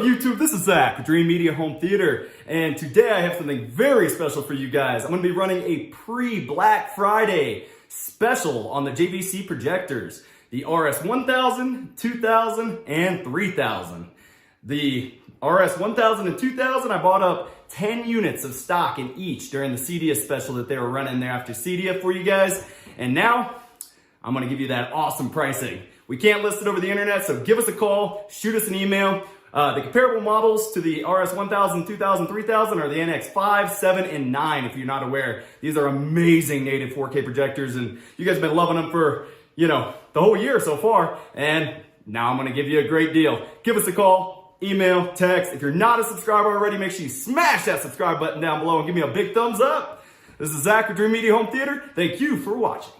YouTube? This is Zach with Dreamedia Home Theater, and today I have something very special for you guys. I'm going to be running a pre-Black Friday special on the JVC projectors, the RS-1000, 2000, and 3000. The RS-1000 and 2000, I bought up 10 units of stock in each during the CEDIA special that they were running there after CEDIA for you guys, and now I'm going to give you that awesome pricing. We can't list it over the internet, so give us a call, shoot us an email. The comparable models to the RS-1000, 2000, 3000 are the NX5, 7, and 9, if you're not aware. These are amazing native 4K projectors, and you guys have been loving them for, the whole year so far, and now I'm going to give you a great deal. Give us a call, email, text. If you're not a subscriber already, make sure you smash that subscribe button down below and give me a big thumbs up. This is Zach with Dreamedia Home Theater. Thank you for watching.